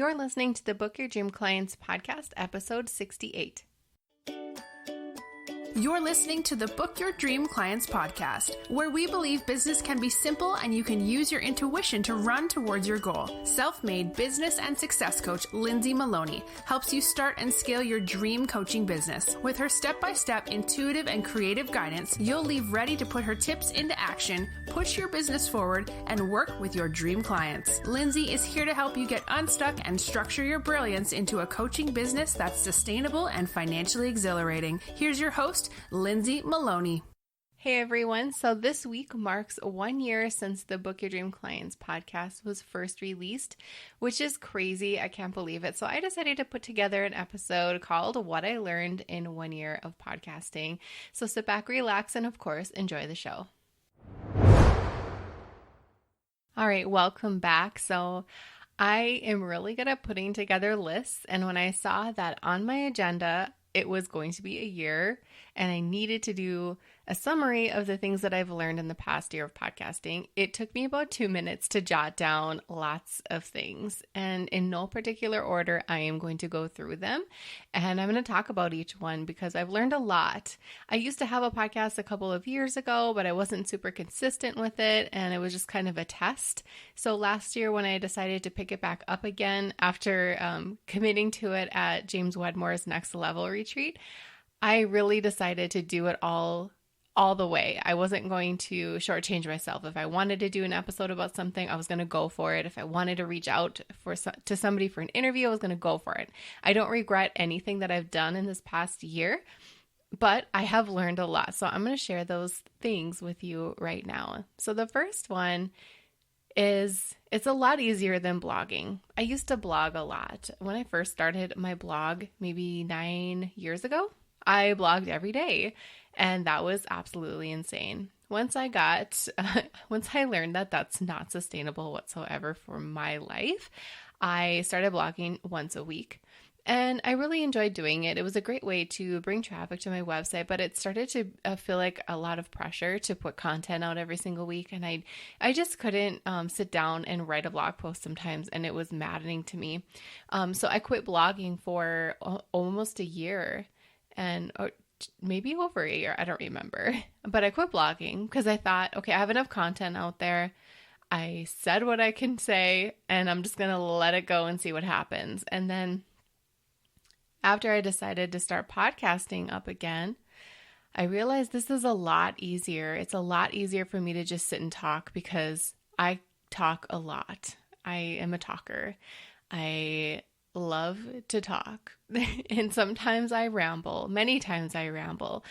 You're listening to the Book Your Dream Clients podcast, episode 68. You're listening to the Book Your Dream Clients podcast, where we believe business can be simple and you can use your intuition to run towards your goal. Self-made business and success coach Lindsay Maloney helps you start and scale your dream coaching business. With her step-by-step intuitive and creative guidance, you'll leave ready to put her tips into action, push your business forward, and work with your dream clients. Lindsay is here to help you get unstuck and structure your brilliance into a coaching business that's sustainable and financially exhilarating. Here's your host, Lindsay Maloney. Hey everyone, so this week marks 1 year since the Book Your Dream Clients podcast was first released, which is crazy. I can't believe it. So I decided to put together an episode called What I Learned in 1 Year of Podcasting. So sit back, relax, and of course, enjoy the show. All right, welcome back. So I am really good at putting together lists, and when I saw that on my agenda, it was going to be a year and I needed to do a summary of the things that I've learned in the past year of podcasting. It took me about 2 minutes to jot down lots of things, and in no particular order, I am going to go through them and I'm going to talk about each one because I've learned a lot. I used to have a podcast a couple of years ago, but I wasn't super consistent with it and it was just kind of a test. So last year when I decided to pick it back up again after committing to it at James Wedmore's Next Level retreat, I really decided to do it all the way. I wasn't going to shortchange myself. If I wanted to do an episode about something, I was going to go for it. If I wanted to reach out to somebody for an interview, I was going to go for it. I don't regret anything that I've done in this past year, but I have learned a lot. So I'm going to share those things with you right now. So the first one is it's a lot easier than blogging. I used to blog a lot. When I first started my blog, maybe 9 years ago, I blogged every day, and that was absolutely insane. Once I learned that that's not sustainable whatsoever for my life, I started blogging once a week, and I really enjoyed doing it. It was a great way to bring traffic to my website, but it started to feel like a lot of pressure to put content out every single week, and I just couldn't sit down and write a blog post sometimes, and it was maddening to me. So I quit blogging for almost a year. Or maybe over a year, I don't remember. But I quit blogging because I thought, okay, I have enough content out there. I said what I can say, and I'm just going to let it go and see what happens. And then after I decided to start podcasting up again, I realized this is a lot easier. It's a lot easier for me to just sit and talk because I talk a lot. I am a talker. I love to talk and sometimes I ramble. Many times I ramble,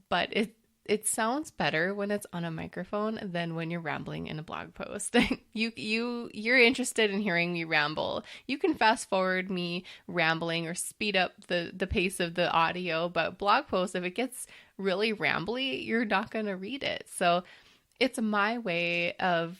but it sounds better when it's on a microphone than when you're rambling in a blog post. You're interested in hearing me ramble. You can fast forward me rambling or speed up the pace of the audio, but blog posts, if it gets really rambly, you're not going to read it. So it's my way of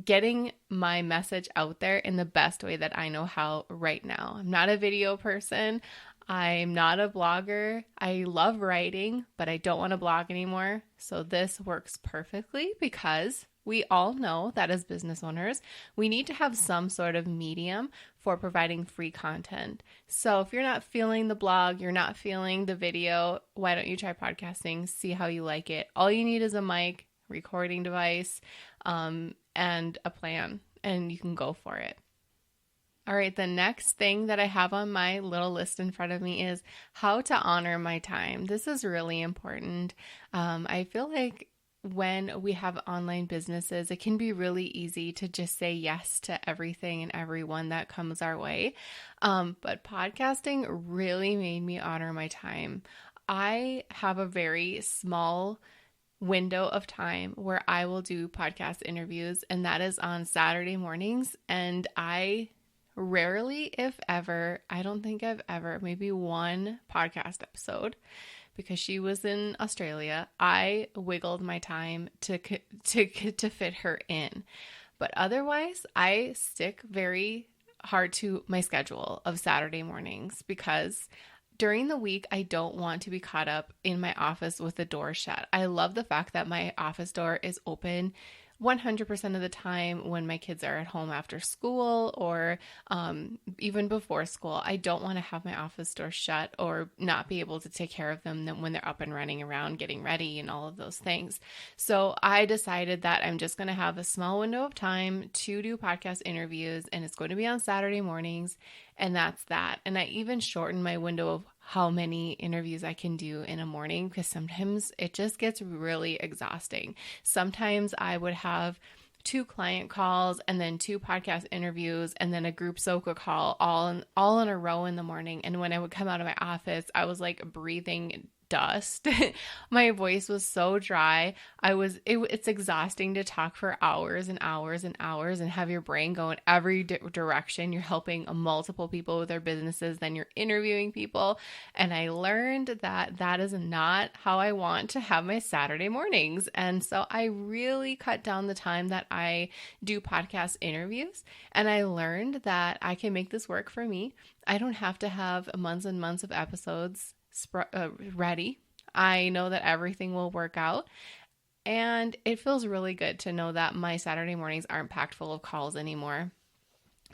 getting my message out there in the best way that I know how right now. I'm not a video person. I'm not a blogger. I love writing, but I don't want to blog anymore. So this works perfectly because we all know that as business owners, we need to have some sort of medium for providing free content. So if you're not feeling the blog, you're not feeling the video, why don't you try podcasting? See how you like it. All you need is a mic, recording device, and a plan, and you can go for it. All right, the next thing that I have on my little list in front of me is how to honor my time. This is really important. I feel like when we have online businesses, it can be really easy to just say yes to everything and everyone that comes our way. But podcasting really made me honor my time. I have a very small window of time where I will do podcast interviews, and that is on Saturday mornings. And I rarely, if ever, I don't think I've ever, maybe one podcast episode, because she was in Australia, I wiggled my time to fit her in. But otherwise, I stick very hard to my schedule of Saturday mornings because during the week, I don't want to be caught up in my office with the door shut. I love the fact that my office door is open 100% of the time when my kids are at home after school or even before school, I don't want to have my office door shut or not be able to take care of them when they're up and running around, getting ready and all of those things. So I decided that I'm just going to have a small window of time to do podcast interviews, and it's going to be on Saturday mornings, and that's that. And I even shortened my window of how many interviews I can do in a morning because sometimes it just gets really exhausting. Sometimes I would have 2 client calls and then 2 podcast interviews and then a group Soka call all in a row in the morning. And when I would come out of my office, I was like breathing dust. My voice was so dry. It's exhausting to talk for hours and hours and hours and have your brain go in every direction. You're helping multiple people with their businesses, then you're interviewing people. And I learned that that is not how I want to have my Saturday mornings. And so I really cut down the time that I do podcast interviews. And I learned that I can make this work for me. I don't have to have months and months of episodes ready. I know that everything will work out, and it feels really good to know that my Saturday mornings aren't packed full of calls anymore,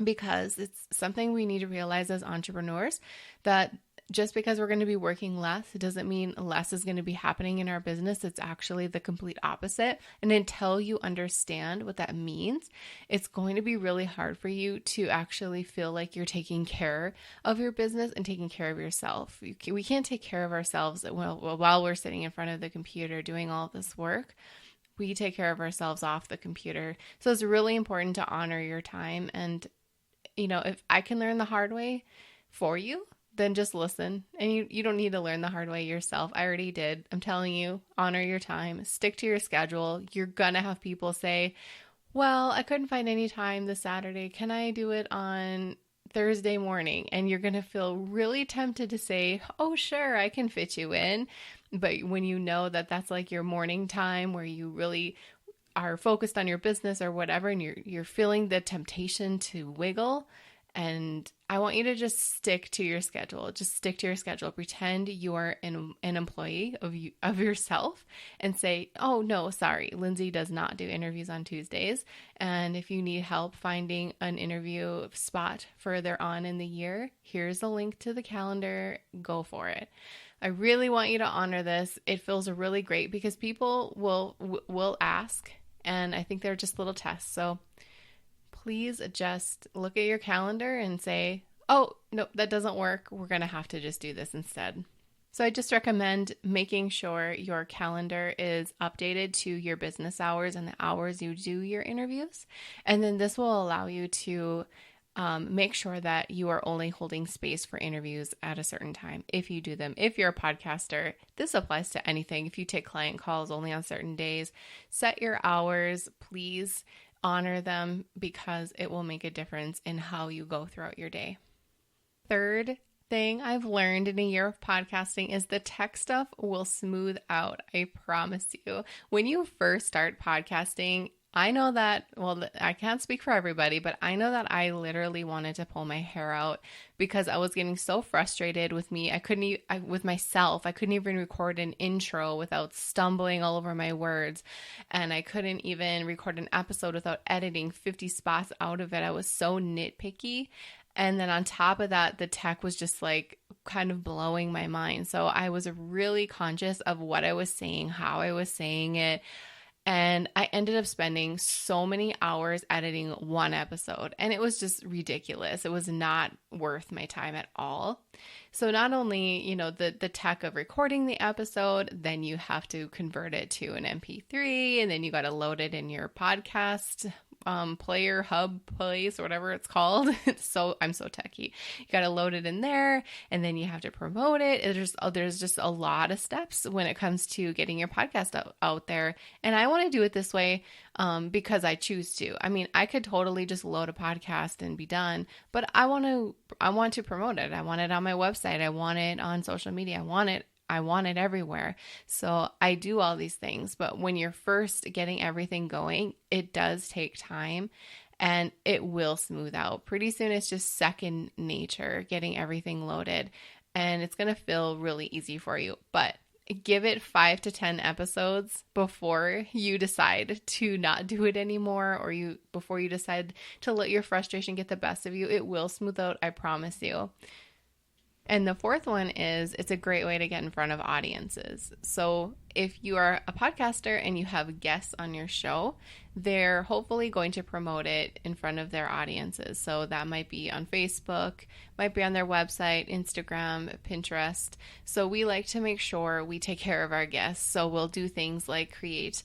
because it's something we need to realize as entrepreneurs, that just because we're going to be working less, it doesn't mean less is going to be happening in our business. It's actually the complete opposite. And until you understand what that means, it's going to be really hard for you to actually feel like you're taking care of your business and taking care of yourself. We can't take care of ourselves while we're sitting in front of the computer doing all this work. We take care of ourselves off the computer. So it's really important to honor your time. And, if I can learn the hard way for you, then just listen. And you don't need to learn the hard way yourself. I already did. I'm telling you, honor your time, stick to your schedule. You're going to have people say, well, I couldn't find any time this Saturday. Can I do it on Thursday morning? And you're going to feel really tempted to say, oh, sure, I can fit you in. But when you know that that's like your morning time where you really are focused on your business or whatever, and you're feeling the temptation to wiggle, and I want you to just stick to your schedule. Just stick to your schedule. Pretend you are an employee of yourself and say, oh, no, sorry, Lindsay does not do interviews on Tuesdays. And if you need help finding an interview spot further on in the year, here's a link to the calendar. Go for it. I really want you to honor this. It feels really great because people will ask, and I think they're just little tests. So please just look at your calendar and say, oh, no, that doesn't work. We're going to have to just do this instead. So I just recommend making sure your calendar is updated to your business hours and the hours you do your interviews. And then this will allow you to make sure that you are only holding space for interviews at a certain time if you do them. If you're a podcaster, this applies to anything. If you take client calls only on certain days, set your hours, please. Honor them, because it will make a difference in how you go throughout your day. Third thing I've learned in a year of podcasting is the tech stuff will smooth out. I promise you. When you first start podcasting, I know that, well, I can't speak for everybody, but I know that I literally wanted to pull my hair out because I was getting so frustrated with me. With myself. I couldn't even record an intro without stumbling all over my words. And I couldn't even record an episode without editing 50 spots out of it. I was so nitpicky. And then on top of that, the tech was just like kind of blowing my mind. So I was really conscious of what I was saying, how I was saying it. And I ended up spending so many hours editing one episode, and it was just ridiculous. It was not worth my time at all. So not only, the tech of recording the episode, then you have to convert it to an MP3, and then you got to load it in your podcast player, hub place, or whatever it's called. I'm so techie. You got to load it in there, and then you have to promote it. There's just a lot of steps when it comes to getting your podcast out there. And I want to do it this way because I choose to. I mean, I could totally just load a podcast and be done, but I want to promote it. I want it on my website. I want it on social media. I want it everywhere. So I do all these things. But when you're first getting everything going, it does take time, and it will smooth out. Pretty soon it's just second nature getting everything loaded, and it's going to feel really easy for you. But give it 5 to 10 episodes before you decide to not do it anymore, or before you decide to let your frustration get the best of you. It will smooth out, I promise you. And the fourth one is it's a great way to get in front of audiences. So if you are a podcaster and you have guests on your show, they're hopefully going to promote it in front of their audiences. So that might be on Facebook, might be on their website, Instagram, Pinterest. So we like to make sure we take care of our guests. So we'll do things like create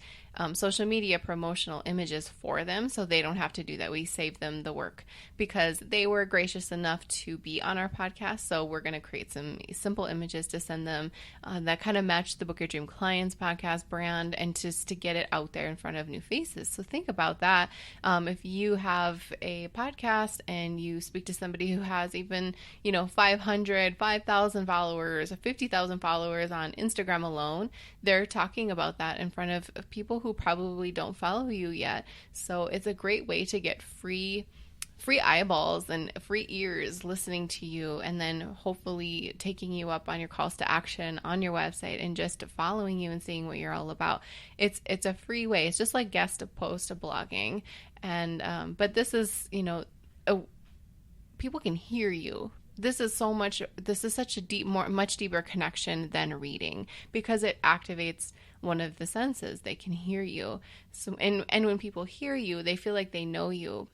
social media promotional images for them so they don't have to do that. We save them the work because they were gracious enough to be on our podcast. So we're going to create some simple images to send them that kind of match the Book Your Dream Clients podcast brand, and just to get it out there in front of new faces. So think about that. If you have a podcast and you speak to somebody who has even, 500, 5,000 followers, 50,000 followers on Instagram alone, they're talking about that in front of people who probably don't follow you yet. So it's a great way to get free eyeballs and free ears listening to you, and then hopefully taking you up on your calls to action on your website and just following you and seeing what you're all about. It's a free way. It's just like guest post blogging. And but this is, people can hear you. This is such a much deeper connection than reading, because it activates one of the senses. They can hear you. So, and when people hear you, they feel like they know you.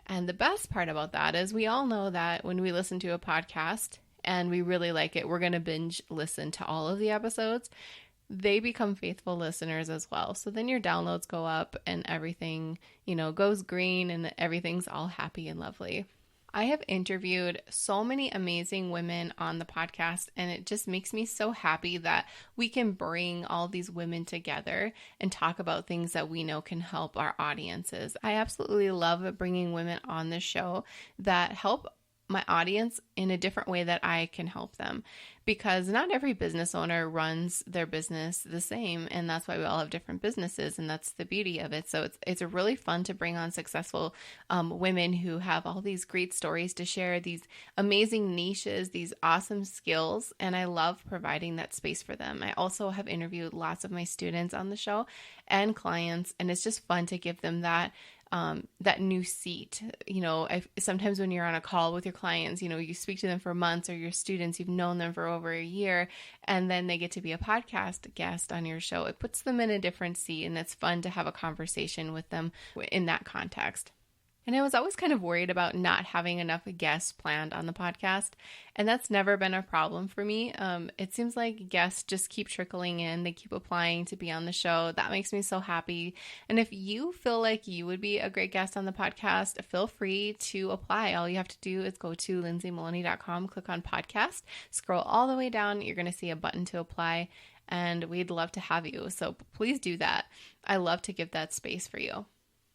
And the best part about that is we all know that when we listen to a podcast and we really like it, we're going to binge listen to all of the episodes. They become faithful listeners as well. So then your downloads go up and everything, goes green and everything's all happy and lovely. I have interviewed so many amazing women on the podcast, and it just makes me so happy that we can bring all these women together and talk about things that we know can help our audiences. I absolutely love bringing women on the show that help my audience in a different way that I can help them, because not every business owner runs their business the same, and that's why we all have different businesses, and that's the beauty of it. So it's really fun to bring on successful women who have all these great stories to share, these amazing niches, these awesome skills, and I love providing that space for them. I also have interviewed lots of my students on the show and clients, and it's just fun to give them that new seat. Sometimes when you're on a call with your clients, you speak to them for months, or your students, you've known them for over a year, and then they get to be a podcast guest on your show. It puts them in a different seat, and it's fun to have a conversation with them in that context. And I was always kind of worried about not having enough guests planned on the podcast, and that's never been a problem for me. It seems like guests just keep trickling in. They keep applying to be on the show. That makes me so happy. And if you feel like you would be a great guest on the podcast, feel free to apply. All you have to do is go to lindsaymaloney.com, click on podcast, scroll all the way down. You're going to see a button to apply, and we'd love to have you. So please do that. I love to give that space for you. All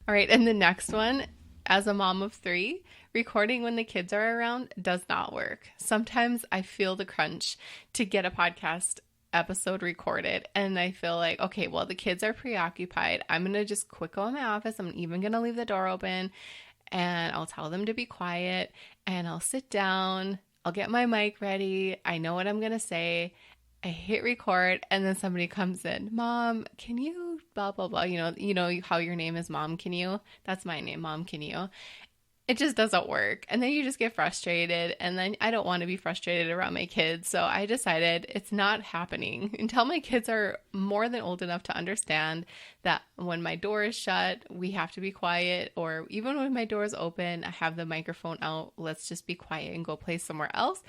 right, and the next one, as a mom of 3, recording when the kids are around does not work. Sometimes I feel the crunch to get a podcast episode recorded, and I feel like, okay, well, the kids are preoccupied. I'm going to just quick go in my office. I'm even going to leave the door open, and I'll tell them to be quiet, and I'll sit down. I'll get my mic ready. I know what I'm going to say. I hit record, and then somebody comes in. Mom, can you blah, blah, blah. You know how your name is Mom, can you? That's my name, Mom, can you? It just doesn't work. And then you just get frustrated. And then I don't want to be frustrated around my kids. So I decided it's not happening until my kids are more than old enough to understand that when my door is shut, we have to be quiet. Or even when my door is open, I have the microphone out. Let's just be quiet and go play somewhere else.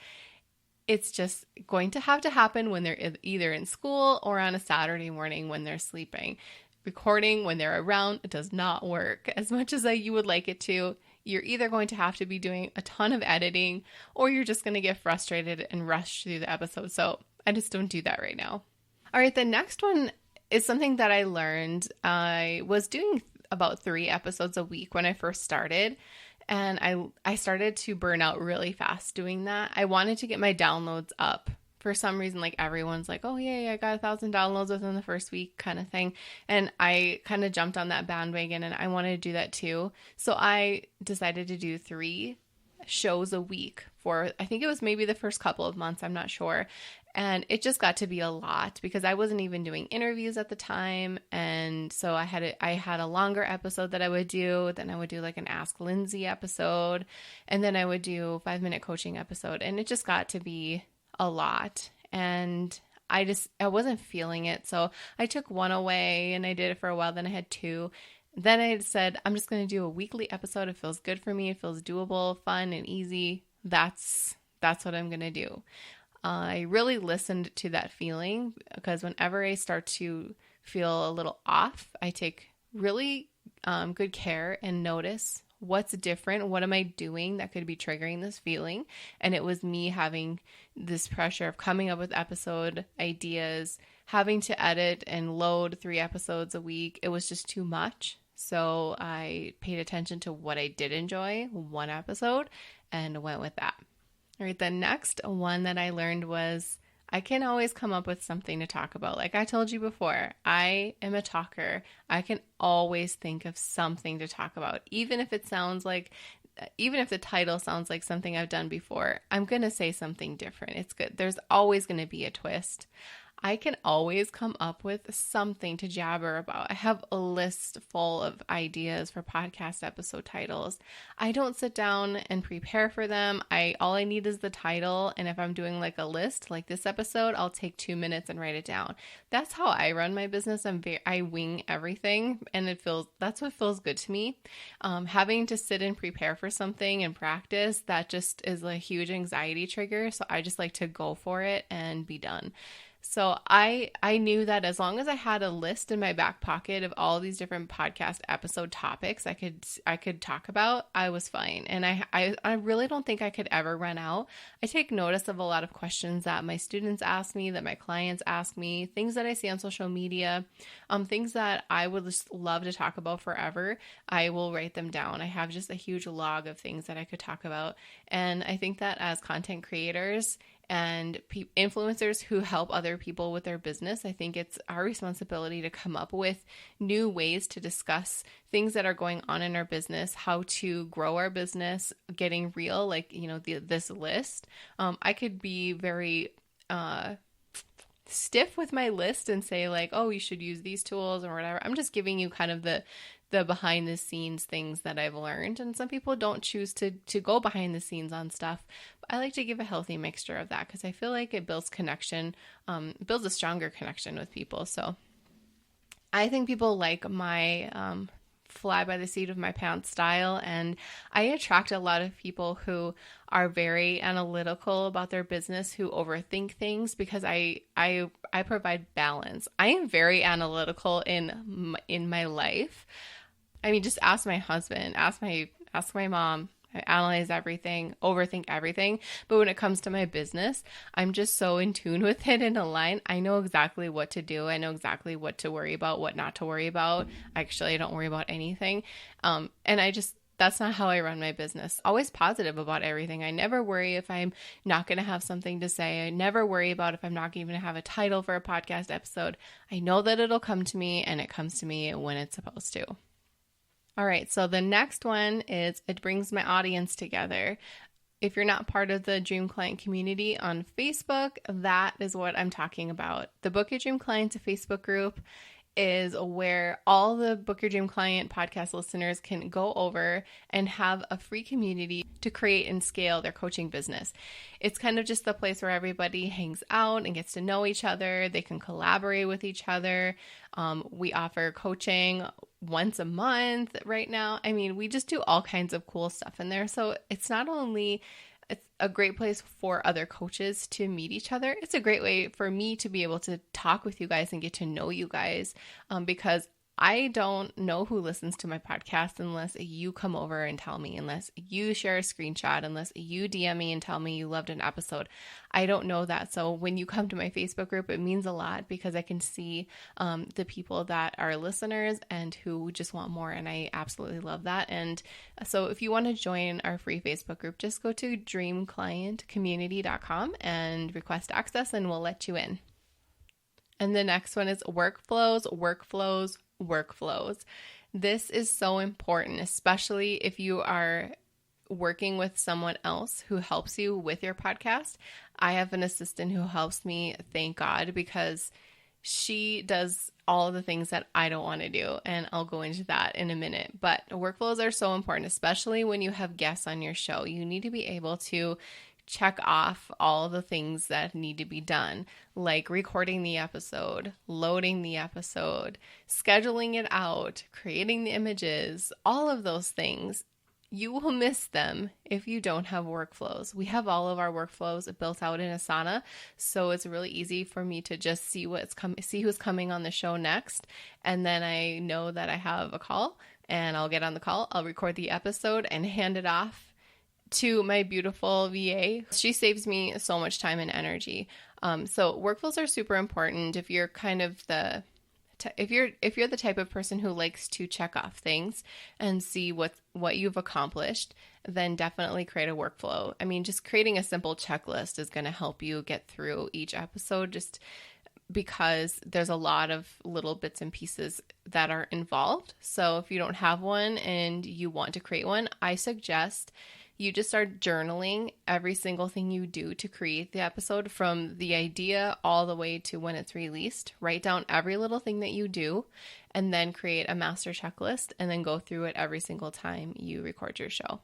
It's just going to have to happen when they're either in school or on a Saturday morning when they're sleeping. Recording when they're around, it does not work as much as you would like it to. You're either going to have to be doing a ton of editing, or you're just going to get frustrated and rush through the episode. So I just don't do that right now. All right, the next one is something that I learned. I was doing about 3 episodes a week when I first started. And I started to burn out really fast doing that. I wanted to get my downloads up. For some reason, like everyone's like, oh, yay, I got 1,000 downloads within the first week kind of thing. And I kind of jumped on that bandwagon, and I wanted to do that too. So I decided to do 3 shows a week for, I think it was maybe the first couple of months, I'm not sure. And it just got to be a lot because I wasn't even doing interviews at the time. And so I had a longer episode that I would do. Then I would do like an Ask Lindsay episode. And then I would do 5-minute coaching episode. And it just got to be a lot. And I wasn't feeling it. So I took one away and I did it for a while. Then I had two. Then I said, I'm just going to do a weekly episode. It feels good for me. It feels doable, fun, and easy. That's what I'm going to do. I really listened to that feeling because whenever I start to feel a little off, I take really good care and notice what's different. What am I doing that could be triggering this feeling? And it was me having this pressure of coming up with episode ideas, having to edit and load 3 episodes a week. It was just too much. So I paid attention to what I did enjoy, 1 episode, and went with that. All right, the next one that I learned was I can always come up with something to talk about. Like I told you before, I am a talker. I can always think of something to talk about, even if the title sounds like something I've done before, I'm going to say something different. It's good. There's always going to be a twist. I can always come up with something to jabber about. I have a list full of ideas for podcast episode titles. I don't sit down and prepare for them. All I need is the title, and if I'm doing like a list like this episode, I'll take 2 minutes and write it down. That's how I run my business. I wing everything, and that's what feels good to me. Having to sit and prepare for something and practice, that just is a huge anxiety trigger. So I just like to go for it and be done. So I knew that as long as I had a list in my back pocket of all these different podcast episode topics I could talk about, I was fine. And I really don't think I could ever run out. I take notice of a lot of questions that my students ask me, that my clients ask me, things that I see on social media, things that I would just love to talk about forever. I will write them down. I have just a huge log of things that I could talk about. And I think that as content creators and influencers who help other people with their business, I think it's our responsibility to come up with new ways to discuss things that are going on in our business, how to grow our business, getting real, like, this list. I could be very stiff with my list and say like, oh, you should use these tools or whatever. I'm just giving you kind of the behind the scenes things that I've learned. And some people don't choose to go behind the scenes on stuff. But I like to give a healthy mixture of that because I feel like it builds connection, builds a stronger connection with people. So I think people like my fly by the seat of my pants style, and I attract a lot of people who are very analytical about their business, who overthink things, because I provide balance. I am very analytical in my life. I mean, just ask my husband, ask my mom. I analyze everything, overthink everything. But when it comes to my business, I'm just so in tune with it and aligned. I know exactly what to do. I know exactly what to worry about, what not to worry about. Actually, I don't worry about anything. And that's not how I run my business. Always positive about everything. I never worry if I'm not going to have something to say. I never worry about if I'm not even going to have a title for a podcast episode. I know that it'll come to me, and it comes to me when it's supposed to. All right, so the next one is it brings my audience together. If you're not part of the Dream Client community on Facebook, that is what I'm talking about. The Book Your Dream Clients Facebook group is where all the Book Your Dream Client podcast listeners can go over and have a free community to create and scale their coaching business. It's kind of just the place where everybody hangs out and gets to know each other. They can collaborate with each other. We offer coaching once a month right now. I mean, we just do all kinds of cool stuff in there. So it's not only it's a great place for other coaches to meet each other. It's a great way for me to be able to talk with you guys and get to know you guys, because I don't know who listens to my podcast unless you come over and tell me, unless you share a screenshot, unless you DM me and tell me you loved an episode. I don't know that. So when you come to my Facebook group, it means a lot because I can see the people that are listeners and who just want more. And I absolutely love that. And so if you want to join our free Facebook group, just go to dreamclientcommunity.com and request access, and we'll let you in. And the next one is workflows. This is so important, especially if you are working with someone else who helps you with your podcast. I have an assistant who helps me, thank God, because she does all of the things that I don't want to do. And I'll go into that in a minute. But workflows are so important, especially when you have guests on your show. You need to be able to check off all the things that need to be done, like recording the episode, loading the episode, scheduling it out, creating the images, all of those things. You will miss them if you don't have workflows. We have all of our workflows built out in Asana, so it's really easy for me to just see who's coming on the show next, and then I know that I have a call, and I'll get on the call, I'll record the episode, and hand it off to my beautiful VA. She saves me so much time and energy. So workflows are super important if you're kind of if you're the type of person who likes to check off things and see what you've accomplished, then definitely create a workflow. I mean, just creating a simple checklist is going to help you get through each episode, just because there's a lot of little bits and pieces that are involved. So if you don't have one and you want to create one, I suggest you just start journaling every single thing you do to create the episode, from the idea all the way to when it's released. Write down every little thing that you do, and then create a master checklist, and then go through it every single time you record your show.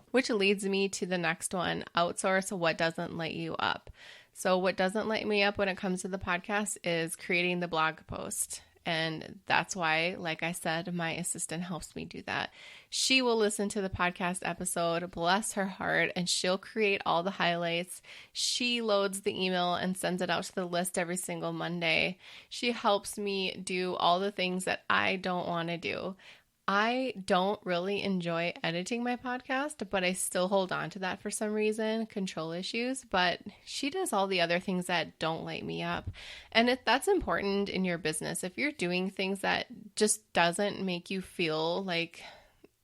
Which leads me to the next one: outsource what doesn't light you up. So what doesn't light me up when it comes to the podcast is creating the blog post. And that's why, like I said, my assistant helps me do that. She will listen to the podcast episode, bless her heart, and she'll create all the highlights. She loads the email and sends it out to the list every single Monday. She helps me do all the things that I don't want to do. I don't really enjoy editing my podcast, but I still hold on to that for some reason, control issues. But she does all the other things that don't light me up. And that's important in your business. If you're doing things that just doesn't make you feel like,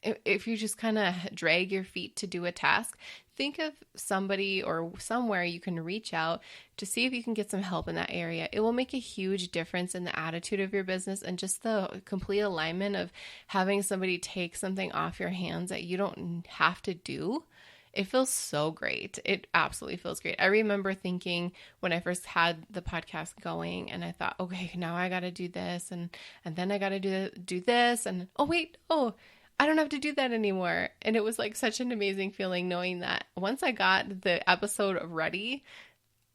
if you just kind of drag your feet to do a task, think of somebody or somewhere you can reach out to see if you can get some help in that area. It will make a huge difference in the attitude of your business and just the complete alignment of having somebody take something off your hands that you don't have to do. It feels so great. It absolutely feels great. I remember thinking when I first had the podcast going, and I thought, okay, now I got to do this, and then I got to do this, and I don't have to do that anymore. And it was like such an amazing feeling knowing that once I got the episode ready,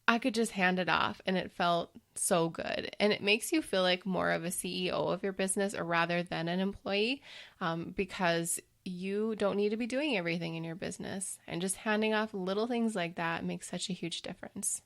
I could just hand it off, and it felt so good. And it makes you feel like more of a CEO of your business rather than an employee, because you don't need to be doing everything in your business. And just handing off little things like that makes such a huge difference.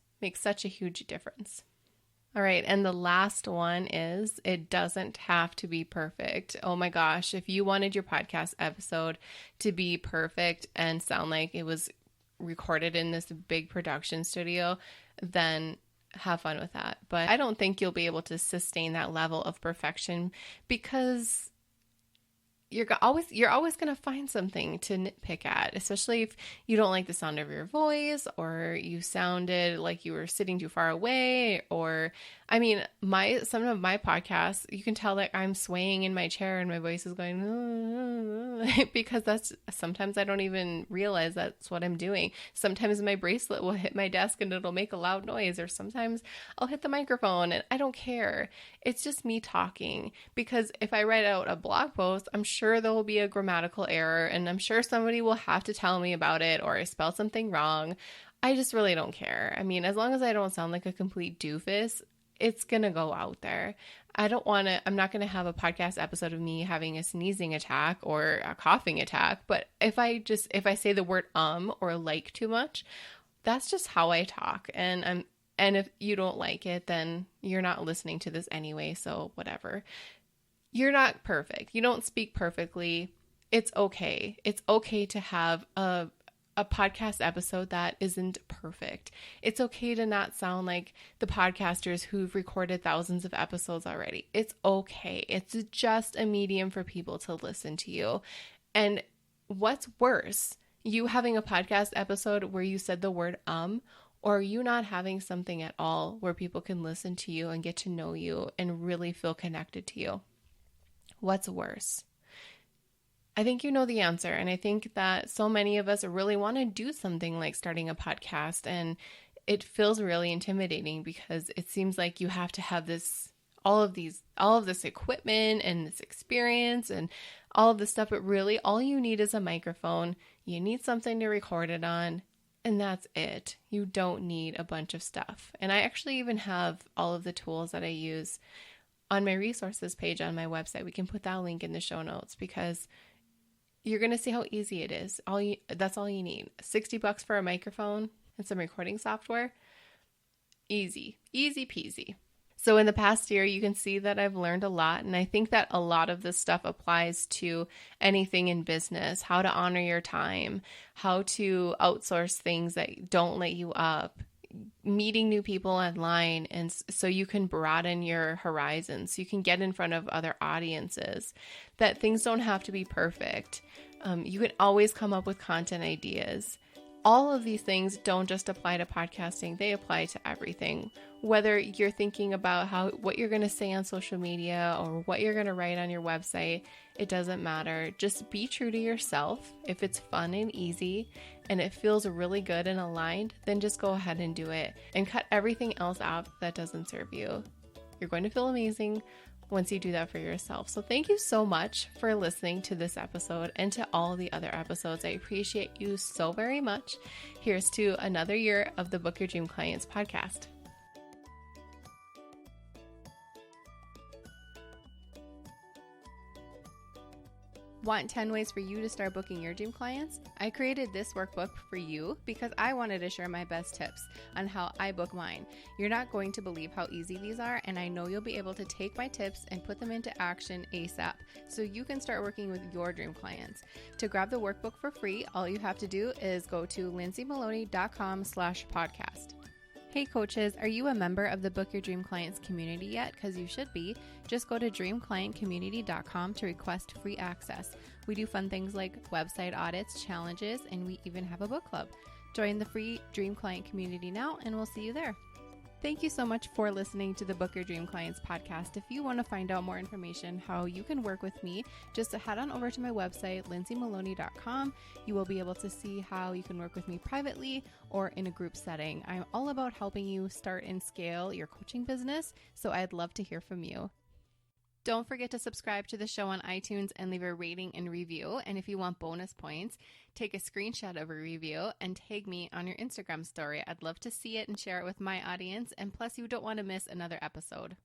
All right, and the last one is, it doesn't have to be perfect. Oh my gosh, if you wanted your podcast episode to be perfect and sound like it was recorded in this big production studio, then have fun with that. But I don't think you'll be able to sustain that level of perfection, because you're always going to find something to nitpick at, especially if you don't like the sound of your voice, or you sounded like you were sitting too far away, or some of my podcasts, you can tell that I'm swaying in my chair and my voice is going because sometimes I don't even realize that's what I'm doing. Sometimes my bracelet will hit my desk and it'll make a loud noise, or sometimes I'll hit the microphone, and I don't care. It's just me talking, because if I write out a blog post, I'm sure there will be a grammatical error, and I'm sure somebody will have to tell me about it, or I spelled something wrong. I just really don't care. I mean, as long as I don't sound like a complete doofus, it's going to go out there. I'm not going to have a podcast episode of me having a sneezing attack or a coughing attack. But if I say the word or like too much, that's just how I talk. And if you don't like it, then you're not listening to this anyway. So whatever. You're not perfect. You don't speak perfectly. It's okay. It's okay to have a podcast episode that isn't perfect. It's okay to not sound like the podcasters who've recorded thousands of episodes already. It's okay. It's just a medium for people to listen to you. And what's worse, you having a podcast episode where you said the word or you not having something at all where people can listen to you and get to know you and really feel connected to you? What's worse? I think you know the answer. And I think that so many of us really want to do something like starting a podcast. And it feels really intimidating because it seems like you have to have all of this equipment and this experience and all of this stuff. But really, all you need is a microphone. You need something to record it on. And that's it. You don't need a bunch of stuff. And I actually even have all of the tools that I use on my resources page on my website. We can put that link in the show notes because you're going to see how easy it is. That's all you need. $60 for a microphone and some recording software. Easy peasy. So in the past year, you can see that I've learned a lot. And I think that a lot of this stuff applies to anything in business, how to honor your time, how to outsource things that don't let you up, meeting new people online. And so you can broaden your horizons. You can get in front of other audiences, that things don't have to be perfect. You can always come up with content ideas. All of these things don't just apply to podcasting, they apply to everything. Whether you're thinking about what you're going to say on social media or what you're going to write on your website, it doesn't matter. Just be true to yourself. If it's fun and easy and it feels really good and aligned, then just go ahead and do it and cut everything else out that doesn't serve you. You're going to feel amazing once you do that for yourself. So thank you so much for listening to this episode and to all the other episodes. I appreciate you so very much. Here's to another year of the Book Your Dream Clients podcast. Want 10 ways for you to start booking your dream clients? I created this workbook for you because I wanted to share my best tips on how I book mine. You're not going to believe how easy these are, and I know you'll be able to take my tips and put them into action ASAP so you can start working with your dream clients. To grab the workbook for free, all you have to do is go to lindsaymaloney.com/podcast. Hey coaches, are you a member of the Book Your Dream Clients community yet? Because you should be. Just go to dreamclientcommunity.com to request free access. We do fun things like website audits, challenges, and we even have a book club. Join the free Dream Client community now, and we'll see you there. Thank you so much for listening to the Book Your Dream Clients podcast. If you want to find out more information how you can work with me, just head on over to my website, lindsaymaloney.com. You will be able to see how you can work with me privately or in a group setting. I'm all about helping you start and scale your coaching business, so I'd love to hear from you. Don't forget to subscribe to the show on iTunes and leave a rating and review. And if you want bonus points, take a screenshot of a review and tag me on your Instagram story. I'd love to see it and share it with my audience. And plus, you don't want to miss another episode.